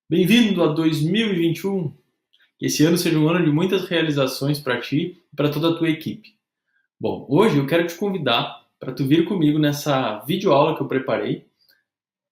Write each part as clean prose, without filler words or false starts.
Bem-vindo a 2021. Que esse ano seja um ano de muitas realizações para ti e para toda a tua equipe. Bom, hoje eu quero te convidar para tu vir comigo nessa videoaula que eu preparei,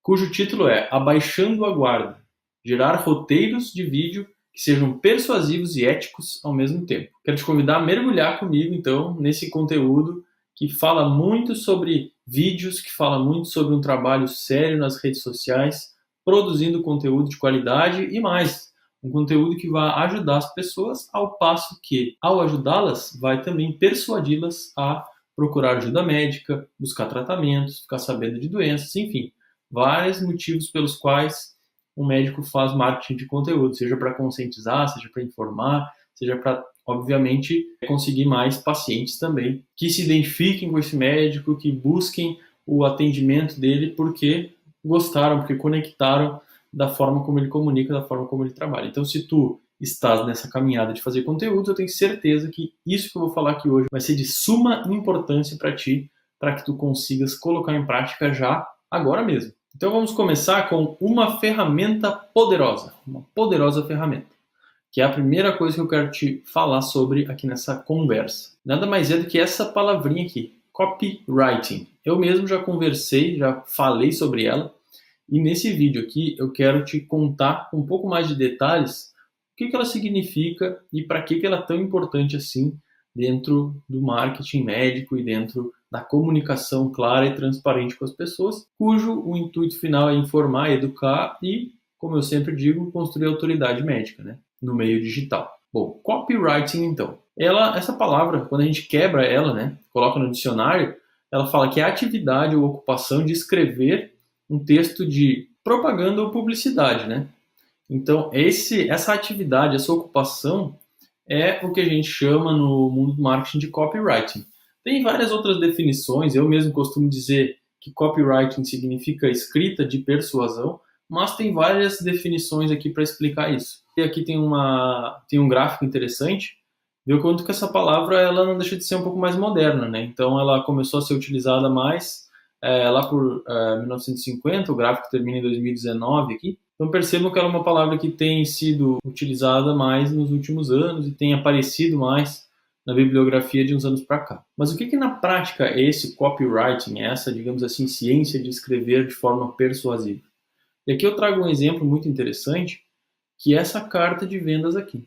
cujo título é Abaixando a Guarda: Gerar roteiros de vídeo que sejam persuasivos e éticos ao mesmo tempo. Quero te convidar a mergulhar comigo, então, nesse conteúdo que fala muito sobre vídeos, que fala muito sobre um trabalho sério nas redes sociais, produzindo conteúdo de qualidade e mais. Um conteúdo que vai ajudar as pessoas, ao passo que, ao ajudá-las, vai também persuadi-las a procurar ajuda médica, buscar tratamentos, ficar sabendo de doenças, enfim, vários motivos pelos quais um médico faz marketing de conteúdo, seja para conscientizar, seja para informar, seja para, obviamente, conseguir mais pacientes também que se identifiquem com esse médico, que busquem o atendimento dele porque gostaram, porque conectaram da forma como ele comunica, da forma como ele trabalha. Então, se tu estás nessa caminhada de fazer conteúdo, eu tenho certeza que isso que eu vou falar aqui hoje vai ser de suma importância para ti, para que tu consigas colocar em prática já agora mesmo. Então vamos começar com uma ferramenta poderosa, uma poderosa ferramenta, que é a primeira coisa que eu quero te falar sobre aqui nessa conversa. Nada mais é do que essa palavrinha aqui, copywriting. Eu mesmo já conversei, já falei sobre ela, e nesse vídeo aqui eu quero te contar com um pouco mais de detalhes o que ela significa e para que ela é tão importante assim dentro do marketing médico e dentro da comunicação clara e transparente com as pessoas, cujo o intuito final é informar, educar e, como eu sempre digo, construir autoridade médica, né, no meio digital. Bom, copywriting então. Essa palavra, quando a gente quebra ela, né, coloca no dicionário, ela fala que é a atividade ou ocupação de escrever um texto de propaganda ou publicidade, né? Então, essa atividade, essa ocupação é o que a gente chama no mundo do marketing de copywriting. Tem várias outras definições, eu mesmo costumo dizer que copywriting significa escrita de persuasão, mas tem várias definições aqui para explicar isso. E aqui tem um gráfico interessante, viu quanto que essa palavra ela não deixa de ser um pouco mais moderna, né? Então ela começou a ser utilizada mais lá por 1950, o gráfico termina em 2019 aqui. Então percebam que ela é uma palavra que tem sido utilizada mais nos últimos anos e tem aparecido mais na bibliografia de uns anos para cá. Mas o que na prática é esse copywriting, essa, digamos assim, ciência de escrever de forma persuasiva? E aqui eu trago um exemplo muito interessante, que é essa carta de vendas aqui.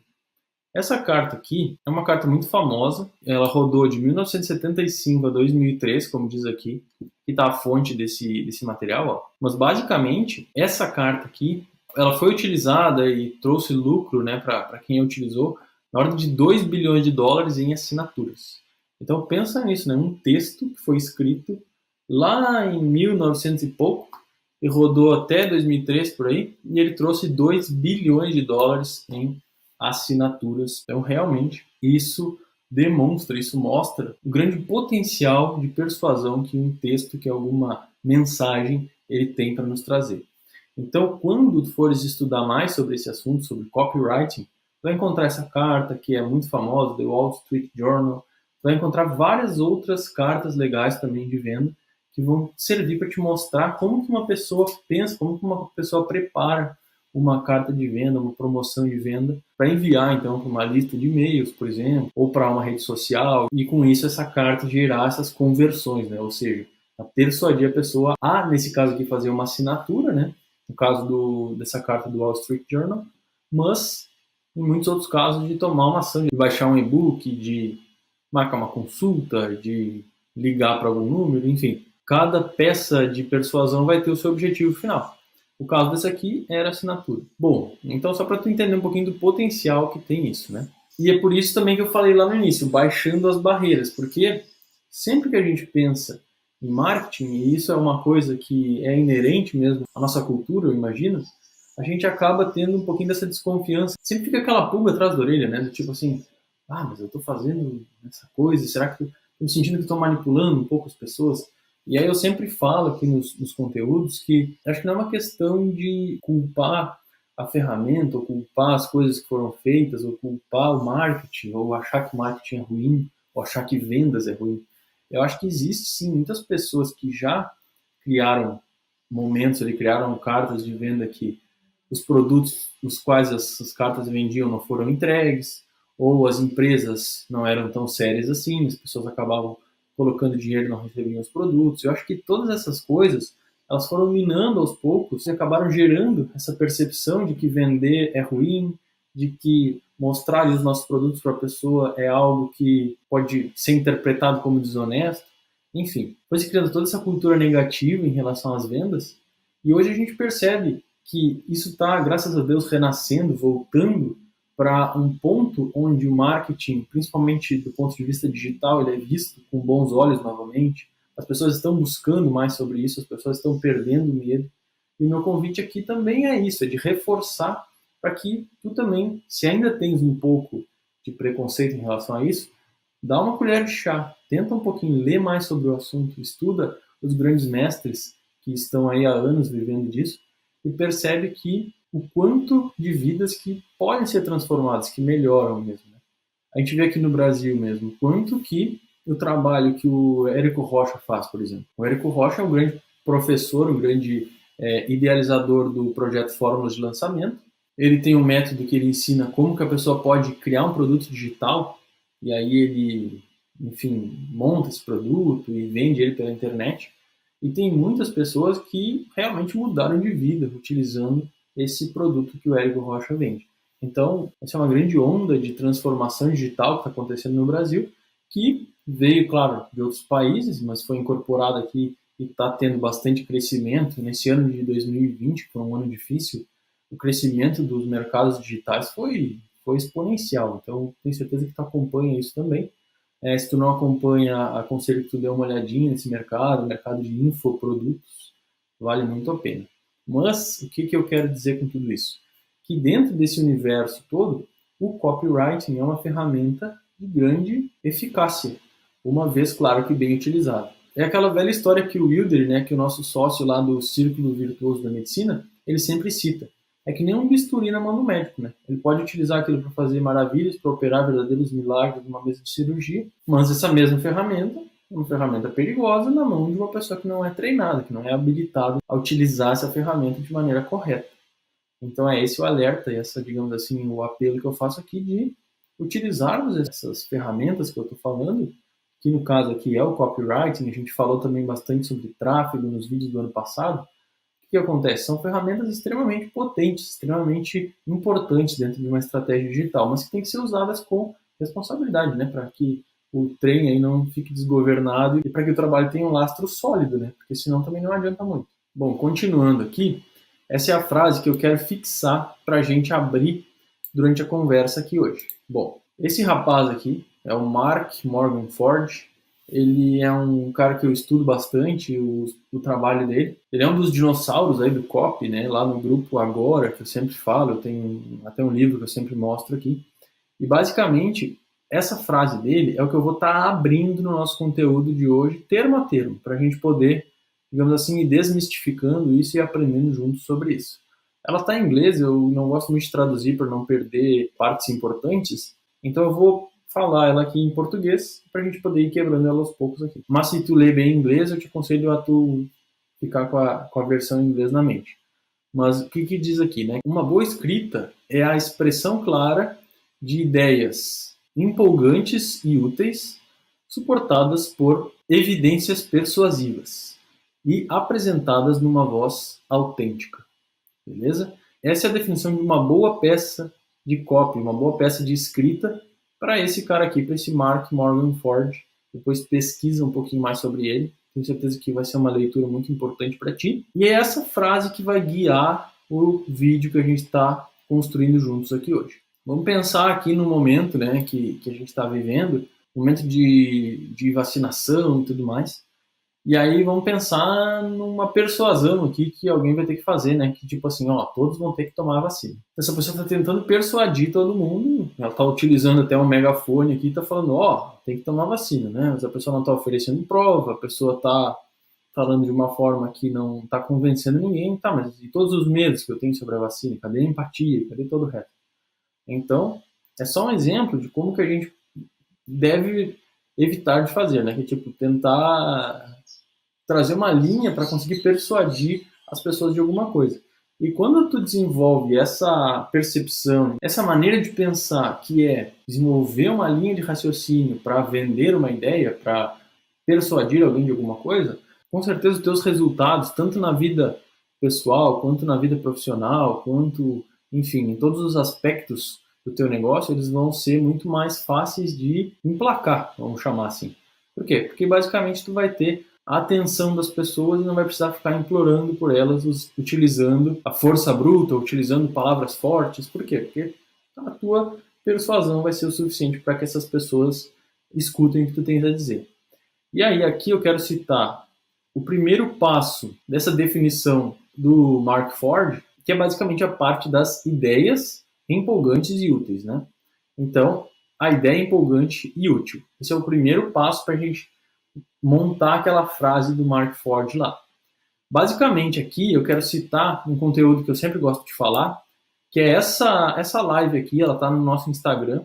Essa carta aqui é uma carta muito famosa, ela rodou de 1975 a 2003, como diz aqui, que está a fonte desse material. Ó. Mas basicamente, essa carta aqui, ela foi utilizada e trouxe lucro, né, para quem a utilizou, na ordem de 2 bilhões de dólares em assinaturas. Então pensa nisso, né, um texto que foi escrito lá em 1900 e pouco, e rodou até 2003 por aí, e ele trouxe 2 bilhões de dólares em assinaturas. Então, realmente, isso demonstra, isso mostra o grande potencial de persuasão que um texto, que alguma mensagem, ele tem para nos trazer. Então, quando fores estudar mais sobre esse assunto, sobre copywriting, vai encontrar essa carta que é muito famosa, The Wall Street Journal, vai encontrar várias outras cartas legais também de venda que vão servir para te mostrar como que uma pessoa pensa, como que uma pessoa prepara uma carta de venda, uma promoção de venda, para enviar então para uma lista de e-mails, por exemplo, ou para uma rede social, e com isso essa carta gerar essas conversões, né? Ou seja, a persuadir a pessoa a, nesse caso aqui, fazer uma assinatura, né? No caso dessa carta do Wall Street Journal, mas em muitos outros casos de tomar uma ação, de baixar um e-book, de marcar uma consulta, de ligar para algum número, enfim. Cada peça de persuasão vai ter o seu objetivo final. O caso desse aqui era assinatura. Bom, então só para tu entender um pouquinho do potencial que tem isso, né? E é por isso também que eu falei lá no início, baixando as barreiras, porque sempre que a gente pensa em marketing, e isso é uma coisa que é inerente mesmo à nossa cultura, eu imagino, a gente acaba tendo um pouquinho dessa desconfiança. Sempre fica aquela pulga atrás da orelha, né? Do tipo assim, mas eu estou fazendo essa coisa, será que estou sentindo que estou manipulando um pouco as pessoas? E aí eu sempre falo aqui nos conteúdos que acho que não é uma questão de culpar a ferramenta, ou culpar as coisas que foram feitas, ou culpar o marketing, ou achar que o marketing é ruim, ou achar que vendas é ruim. Eu acho que existe sim muitas pessoas que já criaram momentos ali, criaram cartas de venda que os produtos os quais essas cartas vendiam não foram entregues, ou as empresas não eram tão sérias assim, as pessoas acabavam colocando dinheiro e não recebiam os produtos. Eu acho que todas essas coisas, elas foram minando aos poucos e acabaram gerando essa percepção de que vender é ruim, de que mostrar os nossos produtos para a pessoa é algo que pode ser interpretado como desonesto. Enfim, foi se criando toda essa cultura negativa em relação às vendas, e hoje a gente percebe que isso está, graças a Deus, renascendo, voltando para um ponto onde o marketing, principalmente do ponto de vista digital, ele é visto com bons olhos novamente. As pessoas estão buscando mais sobre isso, as pessoas estão perdendo medo. E o meu convite aqui também é isso, é de reforçar para que tu também, se ainda tens um pouco de preconceito em relação a isso, dá uma colher de chá, tenta um pouquinho ler mais sobre o assunto, estuda os grandes mestres que estão aí há anos vivendo disso e percebe que o quanto de vidas que podem ser transformadas, que melhoram mesmo. Né? A gente vê aqui no Brasil mesmo, quanto que o trabalho que o Érico Rocha faz, por exemplo. O Érico Rocha é um grande professor, um grande idealizador do projeto Fórmulas de Lançamento. Ele tem um método que ele ensina como que a pessoa pode criar um produto digital, e aí ele, enfim, monta esse produto e vende ele pela internet. E tem muitas pessoas que realmente mudaram de vida utilizando esse produto que o Érico Rocha vende. Então, essa é uma grande onda de transformação digital que está acontecendo no Brasil, que veio, claro, de outros países, mas foi incorporada aqui e está tendo bastante crescimento. Nesse ano de 2020, que foi um ano difícil, o crescimento dos mercados digitais foi exponencial. Então, tenho certeza que tu acompanha isso também. Se tu não acompanha, aconselho que tu dê uma olhadinha nesse mercado de infoprodutos, vale muito a pena. Mas, o que eu quero dizer com tudo isso? Que dentro desse universo todo, o copywriting é uma ferramenta de grande eficácia, uma vez, claro, que bem utilizada. É aquela velha história que o Wilder, né, que é o nosso sócio lá do Círculo Virtuoso da Medicina, ele sempre cita. É que nem um bisturi na mão do médico, né? Ele pode utilizar aquilo para fazer maravilhas, para operar verdadeiros milagres numa mesa de cirurgia, mas essa mesma ferramenta é uma ferramenta perigosa na mão de uma pessoa que não é treinada, que não é habilitada a utilizar essa ferramenta de maneira correta. Então é esse o alerta e essa, digamos assim, o apelo que eu faço aqui de utilizarmos essas ferramentas que eu estou falando, que no caso aqui é o copywriting. A gente falou também bastante sobre tráfego nos vídeos do ano passado. O que acontece? São ferramentas extremamente potentes, extremamente importantes dentro de uma estratégia digital, mas que têm que ser usadas com responsabilidade, né? Para que o trem aí não fique desgovernado e para que o trabalho tenha um lastro sólido, né? Porque senão também não adianta muito. Bom, continuando aqui, essa é a frase que eu quero fixar para a gente abrir durante a conversa aqui hoje. Bom, esse rapaz aqui é o Mark Morgan Ford. Ele é um cara que eu estudo bastante o trabalho dele. Ele é um dos dinossauros aí do copy, né? Lá no grupo Agora, que eu sempre falo, eu tenho até um livro que eu sempre mostro aqui. E basicamente, essa frase dele é o que eu vou estar abrindo no nosso conteúdo de hoje, termo a termo, para a gente poder, digamos assim, ir desmistificando isso e aprendendo juntos sobre isso. Ela está em inglês, eu não gosto muito de traduzir para não perder partes importantes, então eu vou falar ela aqui em português para a gente poder ir quebrando ela aos poucos aqui. Mas se tu lê bem em inglês, eu te aconselho a tu ficar com a versão em inglês na mente. Mas o que diz aqui, né? Uma boa escrita é a expressão clara de ideias empolgantes e úteis, suportadas por evidências persuasivas e apresentadas numa voz autêntica. Beleza? Essa é a definição de uma boa peça de copy, uma boa peça de escrita para esse cara aqui, para esse Mark Morgan Ford. Depois pesquisa um pouquinho mais sobre ele. Tenho certeza que vai ser uma leitura muito importante para ti. E é essa frase que vai guiar o vídeo que a gente está construindo juntos aqui hoje. Vamos pensar aqui no momento, né, que a gente está vivendo, momento de vacinação e tudo mais. E aí vamos pensar numa persuasão aqui que alguém vai ter que fazer, né? Que tipo assim, ó, todos vão ter que tomar a vacina. Essa pessoa está tentando persuadir todo mundo, ela está utilizando até um megafone aqui e está falando, ó, tem que tomar vacina, né? Mas a pessoa não está oferecendo prova, a pessoa está falando de uma forma que não está convencendo ninguém, tá, mas e todos os medos que eu tenho sobre a vacina? Cadê a empatia? Cadê todo o resto? Então, é só um exemplo de como que a gente deve evitar de fazer, né? Que tipo, tentar trazer uma linha para conseguir persuadir as pessoas de alguma coisa. E quando tu desenvolve essa percepção, essa maneira de pensar, que é desenvolver uma linha de raciocínio para vender uma ideia, para persuadir alguém de alguma coisa, com certeza os teus resultados, tanto na vida pessoal, quanto na vida profissional, quanto, enfim, em todos os aspectos do teu negócio, eles vão ser muito mais fáceis de emplacar, vamos chamar assim. Por quê? Porque basicamente tu vai ter a atenção das pessoas e não vai precisar ficar implorando por elas, utilizando a força bruta, utilizando palavras fortes. Por quê? Porque a tua persuasão vai ser o suficiente para que essas pessoas escutem o que tu tens a dizer. E aí, aqui eu quero citar o primeiro passo dessa definição do Mark Ford, que é basicamente a parte das ideias empolgantes e úteis, né? Então, a ideia empolgante e útil. Esse é o primeiro passo para a gente montar aquela frase do Mark Ford lá. Basicamente, aqui eu quero citar um conteúdo que eu sempre gosto de falar, que é essa live aqui, ela está no nosso Instagram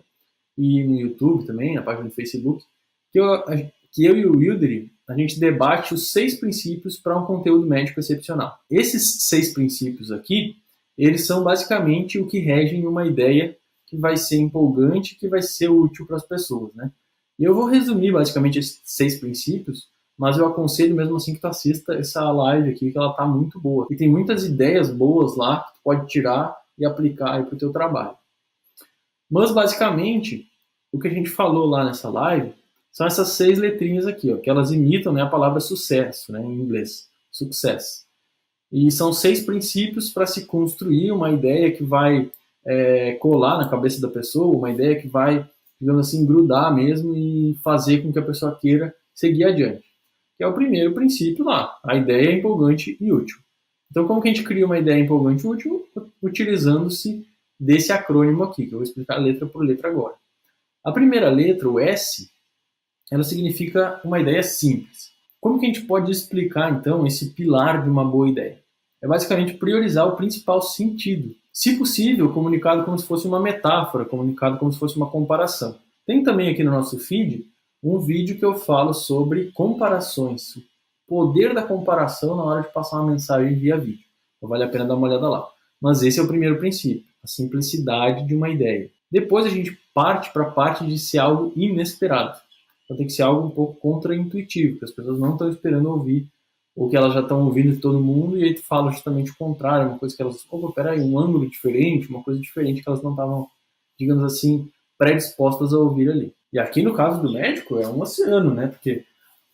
e no YouTube também, na página do Facebook, que eu e o Wildry, a gente debate os 6 princípios para um conteúdo médico excepcional. Esses 6 princípios aqui, eles são basicamente o que regem uma ideia que vai ser empolgante, que vai ser útil para as pessoas, né? E eu vou resumir basicamente esses 6 princípios, mas eu aconselho mesmo assim que tu assista essa live aqui, que ela tá muito boa. E tem muitas ideias boas lá que tu pode tirar e aplicar aí pro teu trabalho. Mas basicamente, o que a gente falou lá nessa live são essas 6 letrinhas aqui, ó, que elas imitam, né, a palavra sucesso, né, em inglês, success. E são 6 princípios para se construir uma ideia que vai colar na cabeça da pessoa, uma ideia que vai, digamos assim, grudar mesmo e fazer com que a pessoa queira seguir adiante. Que é o primeiro princípio lá, a ideia é empolgante e útil. Então, como que a gente cria uma ideia empolgante e útil? Utilizando-se desse acrônimo aqui, que eu vou explicar letra por letra agora. A primeira letra, o S, ela significa uma ideia simples. Como que a gente pode explicar, então, esse pilar de uma boa ideia? É basicamente priorizar o principal sentido. Se possível, comunicado como se fosse uma metáfora, comunicado como se fosse uma comparação. Tem também aqui no nosso feed um vídeo que eu falo sobre comparações, o poder da comparação na hora de passar uma mensagem via vídeo. Então vale a pena dar uma olhada lá. Mas esse é o primeiro princípio, a simplicidade de uma ideia. Depois a gente parte para a parte de ser algo inesperado. Então tem que ser algo um pouco contraintuitivo, que as pessoas não estão esperando ouvir, ou que elas já estão ouvindo de todo mundo, e aí tu fala justamente o contrário, uma coisa que elas, opa, peraí, um ângulo diferente, uma coisa diferente que elas não estavam, digamos assim, predispostas a ouvir ali. E aqui no caso do médico é um oceano, né? Porque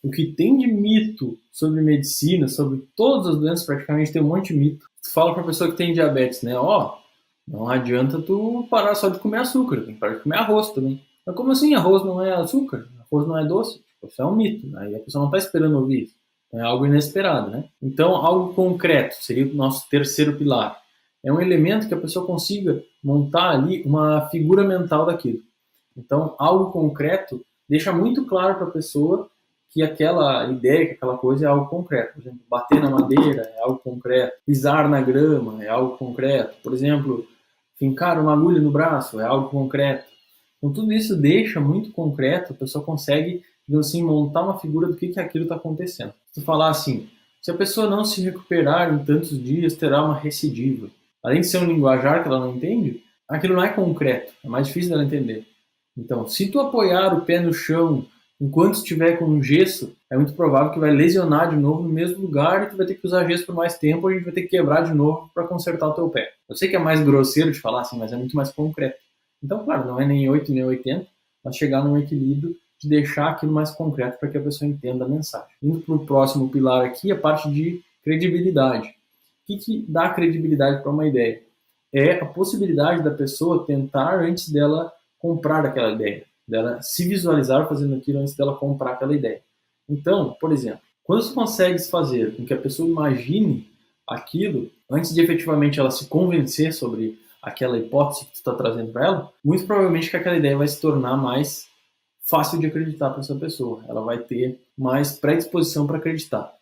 o que tem de mito sobre medicina, sobre todas as doenças, praticamente tem um monte de mito. Tu fala para a pessoa que tem diabetes, né? Ó, não adianta tu parar só de comer açúcar, tem que parar de comer arroz também. Mas como assim arroz não é açúcar? Arroz não é doce? Tipo, isso é um mito, né? E a pessoa não está esperando ouvir isso. É algo inesperado, né? Então, algo concreto seria o nosso terceiro pilar. É um elemento que a pessoa consiga montar ali uma figura mental daquilo. Então, algo concreto deixa muito claro para a pessoa que aquela ideia, que aquela coisa é algo concreto. Por exemplo, bater na madeira é algo concreto. Pisar na grama é algo concreto. Por exemplo, fincar uma agulha no braço é algo concreto. Então, tudo isso deixa muito concreto, a pessoa consegue, digamos assim, montar uma figura do que aquilo está acontecendo. Se tu falar assim, se a pessoa não se recuperar em tantos dias, terá uma recidiva. Além de ser um linguajar que ela não entende, aquilo não é concreto, é mais difícil dela entender. Então, se tu apoiar o pé no chão enquanto estiver com um gesso, é muito provável que vai lesionar de novo no mesmo lugar e tu vai ter que usar gesso por mais tempo, ou a gente vai ter que quebrar de novo para consertar o teu pé. Eu sei que é mais grosseiro de falar assim, mas é muito mais concreto. Então, claro, não é nem 8 nem 80, mas chegar num equilíbrio de deixar aquilo mais concreto para que a pessoa entenda a mensagem. Indo para o próximo pilar aqui, a parte de credibilidade. O que dá credibilidade para uma ideia? É a possibilidade da pessoa tentar antes dela comprar aquela ideia, dela se visualizar fazendo aquilo antes dela comprar aquela ideia. Então, por exemplo, quando você consegue fazer com que a pessoa imagine aquilo antes de efetivamente ela se convencer sobre aquela hipótese que tu está trazendo para ela, muito provavelmente que aquela ideia vai se tornar mais fácil de acreditar para essa pessoa. Ela vai ter mais predisposição para acreditar.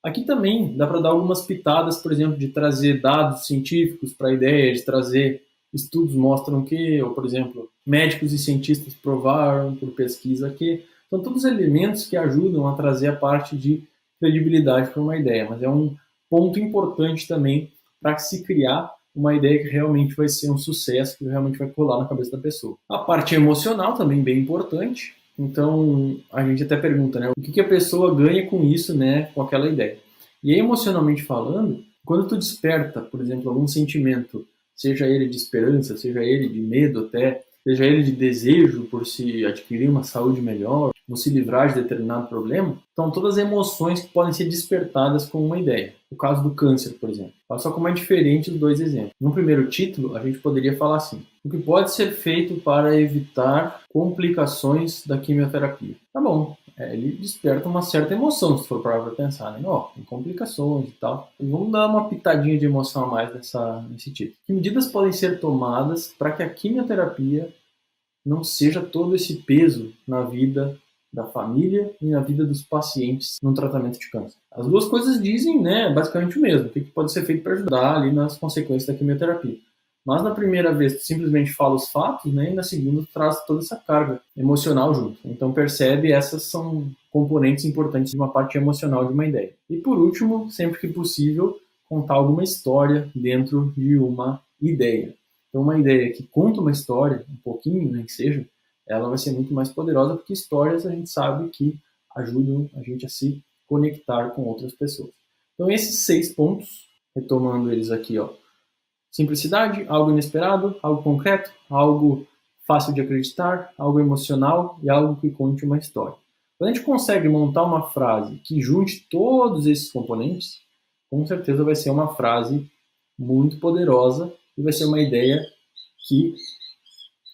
Aqui também dá para dar algumas pitadas, por exemplo, de trazer dados científicos para a ideia, de trazer estudos mostram que, ou por exemplo, médicos e cientistas provaram por pesquisa que. São todos elementos que ajudam a trazer a parte de credibilidade para uma ideia, mas é um ponto importante também para se criar uma ideia que realmente vai ser um sucesso, que realmente vai colar na cabeça da pessoa. A parte emocional também bem importante. Então, a gente até pergunta, né, o que a pessoa ganha com isso, né, com aquela ideia. E aí, emocionalmente falando, quando tu desperta, por exemplo, algum sentimento, seja ele de esperança, seja ele de medo até, seja ele de desejo por se adquirir uma saúde melhor, ou se livrar de determinado problema, são todas emoções que podem ser despertadas com uma ideia. O caso do câncer, por exemplo. Olha só como é diferente os dois exemplos. No primeiro título, a gente poderia falar assim: o que pode ser feito para evitar complicações da quimioterapia? Tá bom, ele desperta uma certa emoção, se for para pensar, né? Tem complicações e tal. E vamos dar uma pitadinha de emoção a mais nesse título. Que medidas podem ser tomadas para que a quimioterapia não seja todo esse peso na vida da família e na vida dos pacientes no tratamento de câncer? As duas coisas dizem, né, basicamente o mesmo. O que pode ser feito para ajudar ali nas consequências da quimioterapia? Mas na primeira vez tu simplesmente fala os fatos, né, e na segunda tu traz toda essa carga emocional junto. Então percebe, essas são componentes importantes de uma parte emocional de uma ideia. E por último, sempre que possível, contar alguma história dentro de uma ideia. Então uma ideia que conta uma história, um pouquinho, nem que seja, ela vai ser muito mais poderosa, porque histórias a gente sabe que ajudam a gente a se conectar com outras pessoas. Então esses 6 pontos, retomando eles aqui, simplicidade, algo inesperado, algo concreto, algo fácil de acreditar, algo emocional e algo que conte uma história. Quando a gente consegue montar uma frase que junte todos esses componentes, com certeza vai ser uma frase muito poderosa e vai ser uma ideia que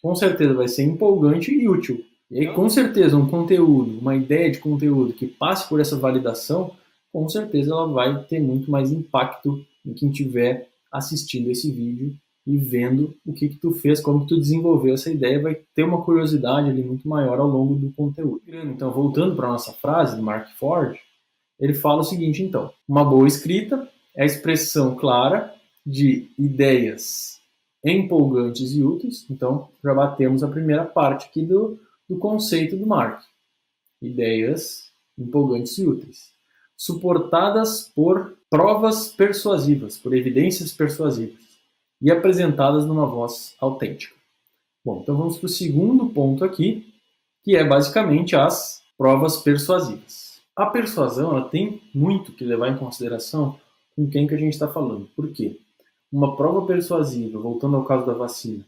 com certeza vai ser empolgante e útil. E aí, com certeza, um conteúdo, uma ideia de conteúdo que passe por essa validação, com certeza ela vai ter muito mais impacto em quem estiver assistindo esse vídeo e vendo o que tu fez, como que tu desenvolveu essa ideia, vai ter uma curiosidade ali muito maior ao longo do conteúdo. Então, voltando para a nossa frase do Mark Ford, ele fala o seguinte, então: uma boa escrita é a expressão clara de ideias empolgantes e úteis. Então, já batemos a primeira parte aqui do conceito do Mark. Ideias empolgantes e úteis. Suportadas por provas persuasivas, por evidências persuasivas. E apresentadas numa voz autêntica. Bom, então vamos para o segundo ponto aqui, que é basicamente as provas persuasivas. A persuasão, ela tem muito que levar em consideração com quem que a gente está falando. Por quê? Uma prova persuasiva, voltando ao caso da vacina,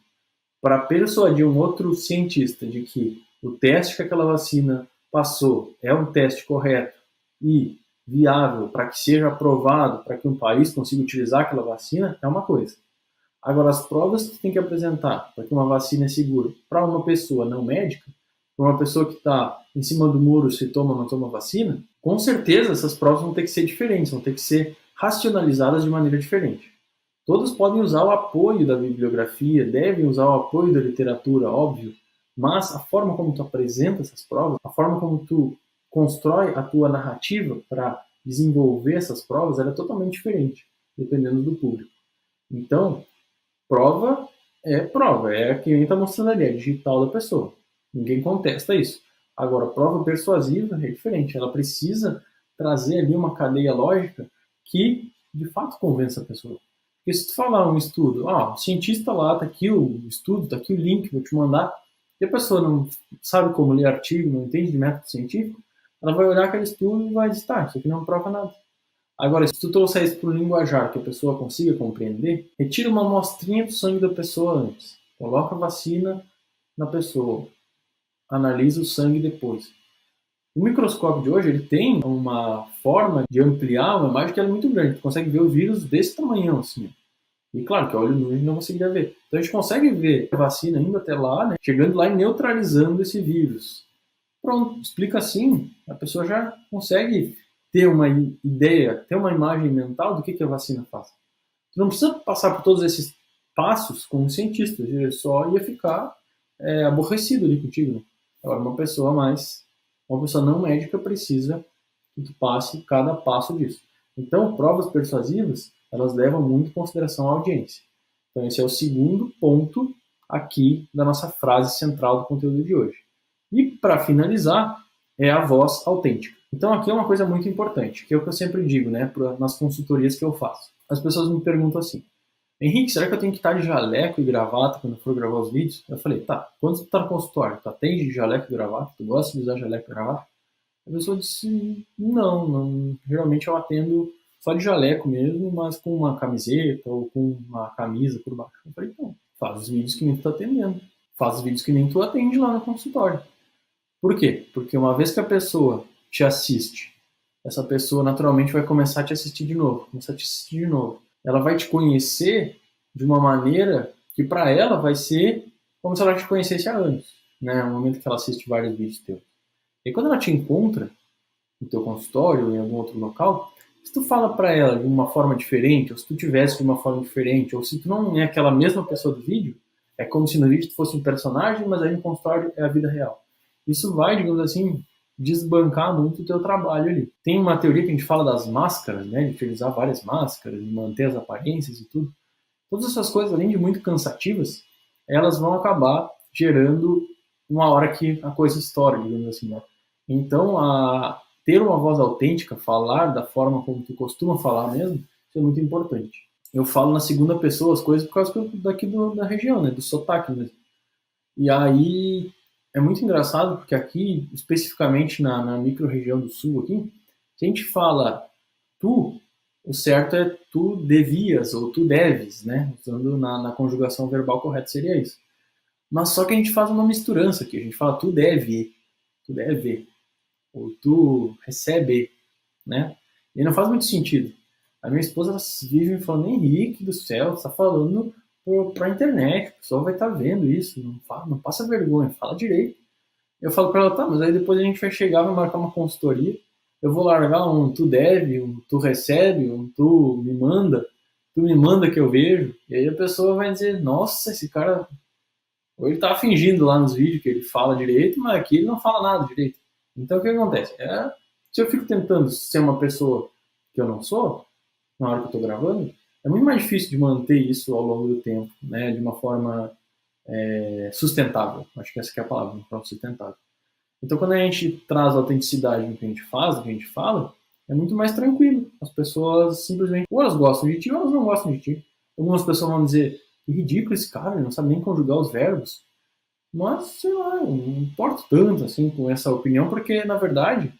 para persuadir um outro cientista de que o teste que aquela vacina passou é um teste correto e viável para que seja aprovado, para que um país consiga utilizar aquela vacina, é uma coisa. Agora, as provas que tu tem que apresentar para que uma vacina é segura para uma pessoa não médica, para uma pessoa que está em cima do muro se toma ou não toma vacina, com certeza essas provas vão ter que ser diferentes, vão ter que ser racionalizadas de maneira diferente. Todos podem usar o apoio da bibliografia, devem usar o apoio da literatura, óbvio, mas a forma como tu apresenta essas provas, a forma como tu constrói a tua narrativa para desenvolver essas provas, ela é totalmente diferente, dependendo do público. Então, prova, é que nem está mostrando ali, é digital da pessoa. Ninguém contesta isso. Agora, prova persuasiva é diferente, ela precisa trazer ali uma cadeia lógica que, de fato, convença a pessoa. Porque se tu falar um estudo, o cientista lá, tá aqui o estudo, tá aqui o link, vou te mandar, e a pessoa não sabe como ler artigo, não entende de método científico, ela vai olhar aquele estudo e vai dizer, isso aqui não prova nada. Agora, se tu trouxer isso para um linguajar que a pessoa consiga compreender, retira uma amostrinha do sangue da pessoa antes, coloca a vacina na pessoa, analisa o sangue depois. O microscópio de hoje ele tem uma forma de ampliar uma imagem que é muito grande. Tu consegue ver o vírus desse tamanhão, assim. E claro que a olho nu a gente não conseguiria ver. Então a gente consegue ver a vacina indo até lá, né, chegando lá e neutralizando esse vírus. Pronto, explica assim, a pessoa já consegue ter uma ideia, ter uma imagem mental do que a vacina faz. Tu não precisa passar por todos esses passos como cientista, ele só ia ficar aborrecido ali contigo. Né? Agora, uma pessoa não médica precisa que tu passe cada passo disso. Então, provas persuasivas, elas levam muito em consideração a audiência. Então, esse é o segundo ponto aqui da nossa frase central do conteúdo de hoje. E, para finalizar, é a voz autêntica. Então, aqui é uma coisa muito importante, que é o que eu sempre digo, né, nas consultorias que eu faço. as pessoas me perguntam assim: Henrique, será que eu tenho que estar de jaleco e gravata quando eu for gravar os vídeos? Eu falei: tá, quando tu tá no consultório, tu atende de jaleco e gravata? Tu gosta de usar jaleco e gravata? A pessoa disse: não, geralmente eu atendo só de jaleco mesmo, mas com uma camiseta ou com uma camisa por baixo. Eu falei: então, faz os vídeos que nem tu tá atendendo. Faz os vídeos que nem tu atende lá no consultório. Por quê? Porque uma vez que a pessoa te assiste, essa pessoa naturalmente vai começar a te assistir de novo, começar a te assistir de novo. Ela vai te conhecer de uma maneira que para ela vai ser como se ela te conhecesse há anos, né? No momento que ela assiste vários vídeos teus. E quando ela te encontra no teu consultório ou em algum outro local, se tu fala para ela de uma forma diferente, ou se tu tivesse de uma forma diferente, ou se tu não é aquela mesma pessoa do vídeo, é como se no vídeo tu fosse um personagem, mas aí no consultório é a vida real. Isso vai, digamos assim, desbancar muito o teu trabalho ali. Tem uma teoria que a gente fala das máscaras, né, de utilizar várias máscaras, de manter as aparências e tudo. Todas essas coisas, além de muito cansativas, elas vão acabar gerando uma hora que a coisa estoura, digamos assim, né? Então, ter uma voz autêntica, falar da forma como tu costuma falar mesmo, isso é muito importante. Eu falo na segunda pessoa as coisas por causa daqui da região, né, do sotaque mesmo. E aí é muito engraçado porque aqui, especificamente na micro-região do sul aqui, se a gente fala tu, o certo é tu devias ou tu deves, né? Usando na conjugação verbal correta seria isso. Mas só que a gente faz uma misturança aqui, a gente fala tu deve, ou tu recebe, né? E não faz muito sentido. A minha esposa vive me falando: Henrique do céu, você tá falando pra internet, o pessoal vai estar vendo isso, não passa vergonha, fala direito. Eu falo para ela: tá, mas aí depois a gente vai chegar, vai marcar uma consultoria, eu vou largar um tu deve, um tu recebe, um tu me manda que eu vejo, e aí a pessoa vai dizer: nossa, esse cara, ou ele tá fingindo lá nos vídeos que ele fala direito, mas aqui ele não fala nada direito. Então o que acontece? Se eu fico tentando ser uma pessoa que eu não sou, na hora que eu estou gravando, é muito mais difícil de manter isso ao longo do tempo, né, de uma forma sustentável. Acho que essa que é a palavra, uma forma sustentável. Então, quando a gente traz autenticidade no que a gente faz, no que a gente fala, é muito mais tranquilo. As pessoas simplesmente, ou elas gostam de ti, ou elas não gostam de ti. Algumas pessoas vão dizer: que ridículo esse cara, ele não sabe nem conjugar os verbos. Mas, sei lá, eu não importo tanto assim com essa opinião, porque, na verdade,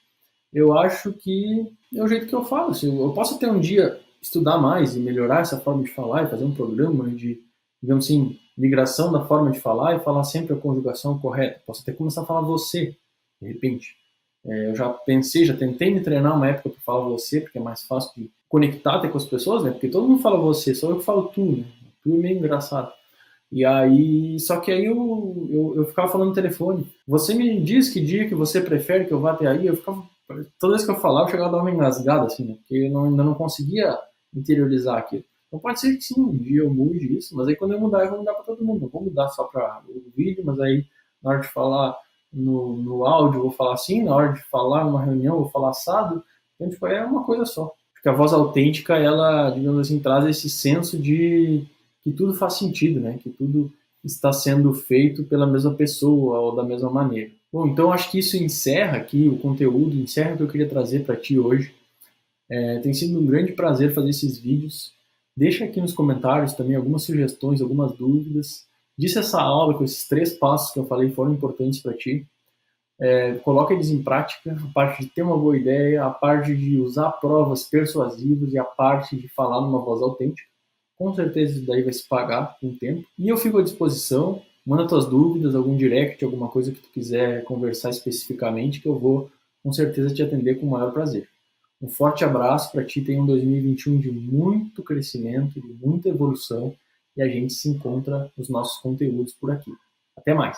eu acho que é o jeito que eu falo. Assim, eu posso até um dia estudar mais e melhorar essa forma de falar e fazer um programa de, digamos assim, migração da forma de falar e falar sempre a conjugação correta. Posso até começar a falar você, de repente. Eu já pensei, já tentei me treinar uma época para falar você, porque é mais fácil de conectar até com as pessoas, né? Porque todo mundo fala você, só eu que falo tu, né? Tu é meio engraçado. E aí, só que aí eu ficava falando no telefone. Você me diz que dia que você prefere que eu vá até aí? Eu ficava, toda vez que eu falava, eu chegava a dar uma engasgada, assim, né? Porque eu ainda não conseguia interiorizar aquilo. Então pode ser que sim, um dia eu mude isso, mas aí quando eu mudar, eu vou mudar para todo mundo. Não vou mudar só para o vídeo, mas aí na hora de falar no áudio eu vou falar assim, na hora de falar numa reunião eu vou falar assado. Então, tipo, é uma coisa só. Porque a voz autêntica, ela, digamos assim, traz esse senso de que tudo faz sentido, né? Que tudo está sendo feito pela mesma pessoa ou da mesma maneira. Bom, então acho que isso encerra aqui o conteúdo, encerra o que eu queria trazer para ti hoje. Tem sido um grande prazer fazer esses vídeos. Deixa aqui nos comentários também algumas sugestões, algumas dúvidas. Diz se essa aula com esses 3 passos que eu falei foram importantes para ti. Coloca eles em prática, a parte de ter uma boa ideia, a parte de usar provas persuasivas e a parte de falar numa voz autêntica. Com certeza isso daí vai se pagar com o tempo. E eu fico à disposição. Manda tuas dúvidas, algum direct, alguma coisa que tu quiser conversar especificamente, que eu vou com certeza te atender com o maior prazer. Um forte abraço para ti, tenha um 2021 de muito crescimento, de muita evolução, e a gente se encontra nos nossos conteúdos por aqui. Até mais!